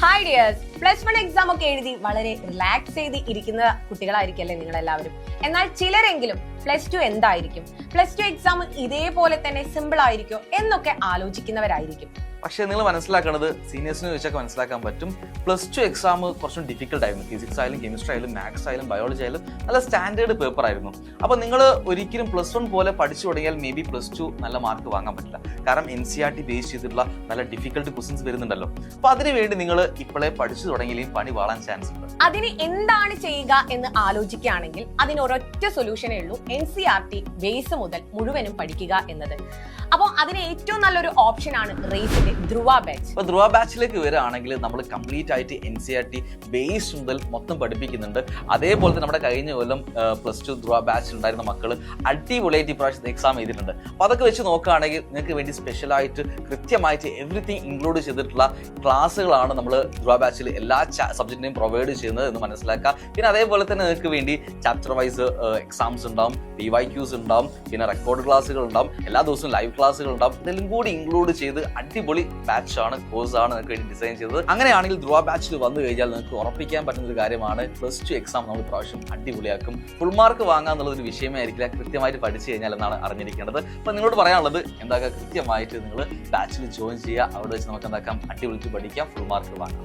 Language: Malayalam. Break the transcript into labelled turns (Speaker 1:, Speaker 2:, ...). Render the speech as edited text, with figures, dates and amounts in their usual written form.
Speaker 1: Hi dears, plus one exam ഒക്കെ എഴുതി വളരെ റിലാക്സ് ചെയ്ത് ഇരിക്കുന്ന കുട്ടികളായിരിക്കല്ലേ നിങ്ങൾ എല്ലാവരും. എന്നാൽ ചിലരെങ്കിലും പ്ലസ് ടു എന്തായിരിക്കും, പ്ലസ് ടു എക്സാം ഇതേപോലെ തന്നെ സിമ്പിൾ ആയിരിക്കും എന്നൊക്കെ ആലോചിക്കുന്നവരായിരിക്കും.
Speaker 2: പക്ഷേ നിങ്ങൾ മനസ്സിലാക്കുന്നത് സീനിയേഴ്സിന് വെച്ചൊക്കെ മനസ്സിലാക്കാൻ പറ്റും. പ്ലസ് ടു എക്സാം കുറച്ചും ഡിഫിക്കൽട്ട് ആയിരുന്നു. ഫിസിക്സ് ആയാലും കെമിസ്ട്രി ആയാലും മാത്സ് ആയാലും ബയോളജി ആയാലും നല്ല സ്റ്റാൻഡേർഡ് പേപ്പർ ആയിരുന്നു. അപ്പോൾ നിങ്ങൾ ഒരിക്കലും പ്ലസ് വൺ പോലെ പഠിച്ചു തുടങ്ങിയാൽ മേ ബി പ്ലസ് ടു നല്ല മാർക്ക് വാങ്ങാൻ പറ്റില്ല. കാരണം NCERT ബേസ് ചെയ്തിട്ടുള്ള നല്ല ഡിഫിക്കൽട്ട് ക്വസ്റ്റ്യൻസ് വരുന്നുണ്ടല്ലോ. അപ്പോൾ അതിനുവേണ്ടി നിങ്ങൾ ഇപ്പോഴേ പഠിച്ചു തുടങ്ങിയാലും പണി വാളാൻ ചാൻസ് ഉണ്ട്.
Speaker 1: അതിന് എന്താണ് ചെയ്യുക എന്ന് ആലോചിക്കുകയാണെങ്കിൽ അതിന് ഒരൊറ്റ സൊല്യൂഷനേ ഉള്ളൂ: NCERT ബേസ് മുതൽ മുഴുവനും പഠിക്കുക എന്നത്. അപ്പോൾ അതിന് ഏറ്റവും നല്ലൊരു ഓപ്ഷനാണ് റേസിന്റെ ധ്രുവ ബാച്ച്.
Speaker 2: അപ്പോൾ ധ്രുവ ബാച്ചിലേക്ക് വരികയാണെങ്കിൽ നമ്മൾ കംപ്ലീറ്റ് ആയിട്ട് NCERT ബേസ് മുതൽ മൊത്തം പഠിപ്പിക്കുന്നുണ്ട്. അതേപോലെ തന്നെ നമ്മുടെ കഴിഞ്ഞ കൊല്ലം പ്ലസ് ടു ധ്രുവ ബാച്ചിൽ ഉണ്ടായിരുന്ന മക്കൾ അടിപൊളിയായിട്ട് ഇപ്രാവശ്യത്തെ എക്സാം ചെയ്തിട്ടുണ്ട്. അപ്പോൾ അതൊക്കെ വെച്ച് നോക്കുകയാണെങ്കിൽ നിങ്ങൾക്ക് വേണ്ടി സ്പെഷ്യലായിട്ട് കൃത്യമായിട്ട് എവറിത്തിങ് ഇൻക്ലൂഡ് ചെയ്തിട്ടുള്ള ക്ലാസ്സുകളാണ് നമ്മൾ ധ്രുവ ബാച്ചിൽ എല്ലാ സബ്ജക്റ്റിനെയും പ്രൊവൈഡ് ചെയ്യുന്നത് എന്ന് മനസ്സിലാക്കുക. പിന്നെ അതേപോലെ തന്നെ നിങ്ങൾക്ക് വേണ്ടി ചാപ്റ്റർ വൈസ് എക്സാംസ് ഉണ്ടാവും, DYQs ഉണ്ടാവും, പിന്നെ റെക്കോർഡ് ക്ലാസ്സുകൾ ഉണ്ടാവും, എല്ലാ ദിവസവും ലൈവ് ക്ലാസ്സുകൾ ഉണ്ടാവും. ഇതെല്ലാം കൂടി ഇൻക്ലൂഡ് ചെയ്ത് അടിപൊളി ബാച്ചാണ്, കോഴ്സാണ് നിങ്ങൾക്ക് വേണ്ടി ഡിസൈൻ ചെയ്തത്. അങ്ങനെയാണെങ്കിൽ ധ്രുവ ബാച്ചിൽ വന്നു കഴിഞ്ഞാൽ നിങ്ങൾക്ക് ഉറപ്പിക്കാൻ പറ്റുന്ന ഒരു കാര്യമാണ് പ്ലസ് ടു എക്സാം നമ്മൾ പ്രാവശ്യം അടിപൊളിയാക്കും. ഫുൾ മാർക്ക് വാങ്ങുക എന്നുള്ളതൊരു വിഷയമേ ആയിരിക്കില്ല, കൃത്യമായിട്ട് പഠിച്ചു കഴിഞ്ഞാൽ എന്നാണ് അറിഞ്ഞിരിക്കേണ്ടത്. അപ്പോൾ നിങ്ങളോട് പറയാനുള്ളത് എന്താക്കുക, കൃത്യമായിട്ട് നിങ്ങൾ ബാച്ചിൽ ജോയിൻ ചെയ്യുക. അവിടെ വെച്ച് നമുക്ക് എന്താക്കാം, അടിപൊളിച്ച് പഠിക്കാം, ഫുൾ മാർക്ക് വാങ്ങാം.